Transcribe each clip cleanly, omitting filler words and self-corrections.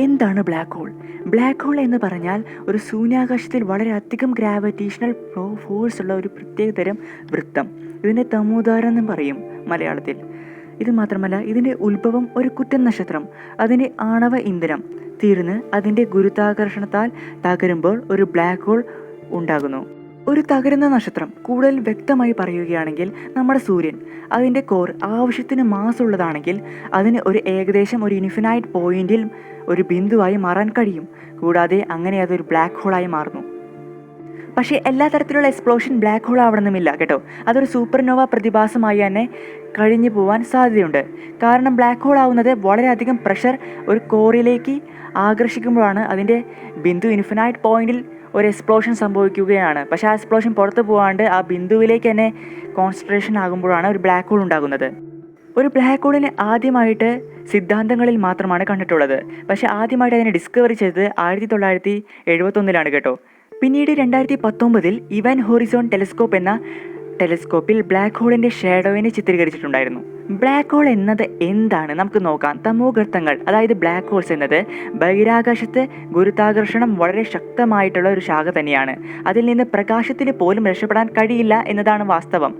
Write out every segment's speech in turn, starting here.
എന്താണ് black hole? Black hole എന്ന് പറഞ്ഞാൽ ഒരു ശൂന്യാകാശത്തിൽ വളരെയധികം ഗ്രാവിറ്റേഷണൽ ഫോഴ്സ് ഉള്ള ഒരു പ്രത്യേകതരം വൃത്തം. ഇതിനെ തമോധാരം എന്നും പറയും മലയാളത്തിൽ. ഇത് മാത്രമല്ല, ഇതിൻ്റെ ഉത്ഭവം ഒരു കുറ്റൻ നക്ഷത്രം അതിൻ്റെ ആണവ ഇന്ധനം തീർന്ന് അതിൻ്റെ ഗുരുത്വാകർഷണത്താൽ തകരുമ്പോൾ ഒരു ബ്ലാക്ക് ഹോൾ ഉണ്ടാകുന്നു. ഒരു തകരുന്ന നക്ഷത്രം കൂടുതൽ വ്യക്തമായി പറയുകയാണെങ്കിൽ നമ്മുടെ സൂര്യൻ. അതിൻ്റെ കോർ ആവശ്യത്തിന് മാസ് ഉള്ളതാണെങ്കിൽ അതിന് ഏകദേശം ഒരു ഇൻഫിനൈറ്റ് പോയിന്റിൽ ഒരു ബിന്ദുവായി മാറാൻ കഴിയും. കൂടാതെ അങ്ങനെ അതൊരു ബ്ലാക്ക് ഹോളായി മാറുന്നു. പക്ഷേ എല്ലാ തരത്തിലുള്ള എക്സ്പ്ലോഷൻ ബ്ലാക്ക് ഹോൾ ആവണമെന്നില്ല കേട്ടോ. അതൊരു സൂപ്പർനോവ പ്രതിഭാസമായി തന്നെ കഴിഞ്ഞു പോകാൻ സാധ്യതയുണ്ട്. കാരണം ബ്ലാക്ക് ഹോൾ ആവുന്നത് വളരെയധികം പ്രഷർ ഒരു കോറിലേക്ക് ആകർഷിക്കുമ്പോഴാണ് അതിൻ്റെ ബിന്ദു ഇൻഫിനൈറ്റ് പോയിന്റിൽ ഒരു എക്സ്പ്ലോഷൻ സംഭവിക്കുകയാണ്. പക്ഷേ ആ എക്സ്പ്ലോഷൻ പുറത്ത് പോകാണ്ട് ആ ബിന്ദുവിലേക്ക് തന്നെ കോൺസെൻട്രേഷൻ ആകുമ്പോഴാണ് ഒരു ബ്ലാക്ക് ഹോൾ ഉണ്ടാകുന്നത്. ഒരു ബ്ലാക്ക് ഹോളിനെ ആദ്യമായിട്ട് സിദ്ധാന്തങ്ങളിൽ മാത്രമാണ് കണ്ടിട്ടുള്ളത്. പക്ഷേ ആദ്യമായിട്ട് അതിനെ ഡിസ്കവറി ചെയ്തത് 1971 കേട്ടോ. പിന്നീട് 2019 ഇവാൻ ഹോറിസോൺ ടെലിസ്കോപ്പ് എന്ന ടെലിസ്കോപ്പിൽ ബ്ലാക്ക് ഹോളിൻ്റെ ഷാഡോവിനെ ചിത്രീകരിച്ചിട്ടുണ്ടായിരുന്നു. ബ്ലാക്ക് ഹോൾ എന്നത് എന്താണ് നമുക്ക് നോക്കാം. തമോഗർത്തങ്ങൾ, അതായത് ബ്ലാക്ക് ഹോൾസ് എന്നത് ബഹിരാകാശത്ത് ഗുരുത്വാകർഷണം വളരെ ശക്തമായിട്ടുള്ള ഒരു ശാഖ തന്നെയാണ്. അതിൽ നിന്ന് പ്രകാശത്തിന് പോലും രക്ഷപ്പെടാൻ കഴിയില്ല എന്നതാണ് വാസ്തവം.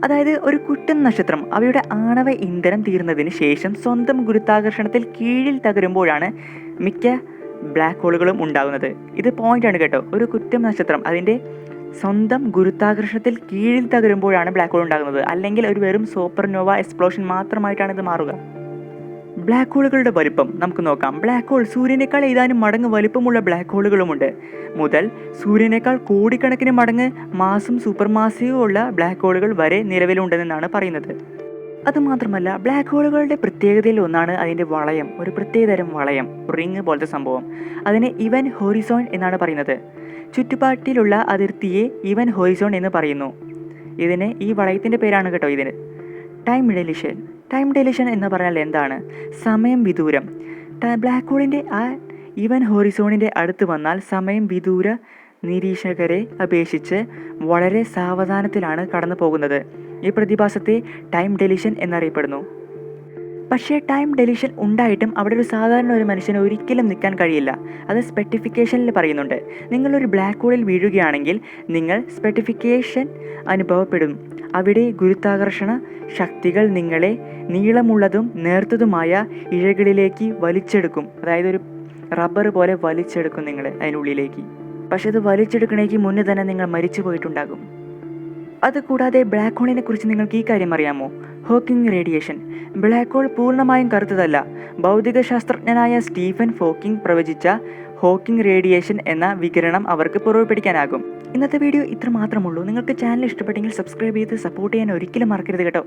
അതായത് ഒരു കുറ്റൻ നക്ഷത്രം അവയുടെ ആണവ ഇന്ധനം തീർന്നതിന് ശേഷം സ്വന്തം ഗുരുത്വാകർഷണത്തിൽ കീഴിൽ തകരുമ്പോഴാണ് മിക്ക ബ്ലാക്ക് ഹോളുകളും ഉണ്ടാകുന്നത്. ഇത് പോയിന്റാണ് കേട്ടോ. ഒരു കുറ്റൻ നക്ഷത്രം അതിൻ്റെ സ്വന്തം ഗുരുത്വാകർഷണത്തിൽ കീഴിൽ തകരുമ്പോഴാണ് ബ്ലാക്ക് ഹോൾ ഉണ്ടാകുന്നത്. അല്ലെങ്കിൽ ഒരു വെറും സൂപ്പർനോവ എക്സ്പ്ലോഷൻ മാത്രമായിട്ടാണ് ഇത് മാറുക. ബ്ലാക്ക് ഹോളുകളുടെ വലിപ്പം നമുക്ക് നോക്കാം. ബ്ലാക്ക് ഹോൾ സൂര്യനേക്കാൾ ഏതാനും മടങ്ങ് വലിപ്പമുള്ള ബ്ലാക്ക് ഹോളുകളുമുണ്ട്. മുതൽ സൂര്യനേക്കാൾ കോടിക്കണക്കിന് മടങ്ങ് മാസും സൂപ്പർ മാസീവും ഉള്ള ബ്ലാക്ക് ഹോളുകൾ വരെ നിലവിലുണ്ടെന്നാണ് പറയുന്നത്. അതുമാത്രമല്ല, ബ്ലാക്ക് ഹോളുകളുടെ പ്രത്യേകതയിൽ ഒന്നാണ് അതിൻ്റെ വളയം. ഒരു പ്രത്യേകതരം വളയം, റിങ് പോലത്തെ സംഭവം. അതിനെ ഇവൻ ഹോറിസോൺ എന്നാണ് പറയുന്നത്. ചുറ്റുപാട്ടിലുള്ള അതിർത്തിയെ ഇവൻ ഹോറിസോൺ എന്ന് പറയുന്നു. ഈ വളയത്തിൻ്റെ പേരാണ് കേട്ടോ ഇതിന്. ടൈം ഡെലിഷൻ. ടൈം ഡെലിഷൻ എന്ന് പറഞ്ഞാൽ എന്താണ്? സമയം വിദൂരം. ബ്ലാക്ക് ഹോളിൻ്റെ ആ ഇവൻ ഹോറിസോണിൻ്റെ അടുത്ത് വന്നാൽ സമയം വിദൂര നിരീക്ഷകരെ അപേക്ഷിച്ച് വളരെ സാവധാനത്തിലാണ് കടന്നു പോകുന്നത്. ഈ പ്രതിഭാസത്തെ ടൈം ഡെലിഷൻ എന്നറിയപ്പെടുന്നു. പക്ഷേ ടൈം ഡെലിഷൻ ഉണ്ടായിട്ടും അവിടെ ഒരു സാധാരണ ഒരു മനുഷ്യന് ഒരിക്കലും നിൽക്കാൻ കഴിയില്ല. അത് സ്പെറ്റിഫിക്കേഷനിൽ പറയുന്നുണ്ട്. നിങ്ങളൊരു ബ്ലാക്ക് ഹോളിൽ വീഴുകയാണെങ്കിൽ നിങ്ങൾ സ്പെറ്റിഫിക്കേഷൻ അനുഭവപ്പെടും. അവിടെ ഗുരുത്വാകർഷണ ശക്തികൾ നിങ്ങളെ നീളമുള്ളതും നേർത്തതുമായ ഇഴകളിലേക്ക് വലിച്ചെടുക്കും. അതായത് ഒരു റബ്ബർ പോലെ വലിച്ചെടുക്കും നിങ്ങളെ അതിനുള്ളിലേക്ക്. പക്ഷെ അത് വലിച്ചെടുക്കണമെങ്കിൽ മുന്നേ തന്നെ നിങ്ങൾ മരിച്ചു പോയിട്ടുണ്ടാകും. അതുകൂടാതെ ബ്ലാക്ക് ഹോളിനെ കുറിച്ച് നിങ്ങൾക്ക് ഈ കാര്യം അറിയാമോ? Hawking radiation. ബ്ലാക്ക് ഹോൾ പൂർണ്ണമായും കറുത്തതല്ല. ഭൗതിക ശാസ്ത്രജ്ഞനായ സ്റ്റീഫൻ ഹോക്കിംഗ് പ്രവചിച്ച ഹോക്കിംഗ് റേഡിയേഷൻ എന്ന വികിരണം അവർക്ക് പുറപ്പെടുവിക്കാനാകും. ഇന്നത്തെ വീഡിയോ ഇത്ര മാത്രമുള്ളൂ. നിങ്ങൾക്ക് ചാനൽ ഇഷ്ടപ്പെട്ടെങ്കിൽ സബ്സ്ക്രൈബ് ചെയ്ത് സപ്പോർട്ട് ചെയ്യാൻ ഒരിക്കലും മറക്കരുത് കേട്ടോ.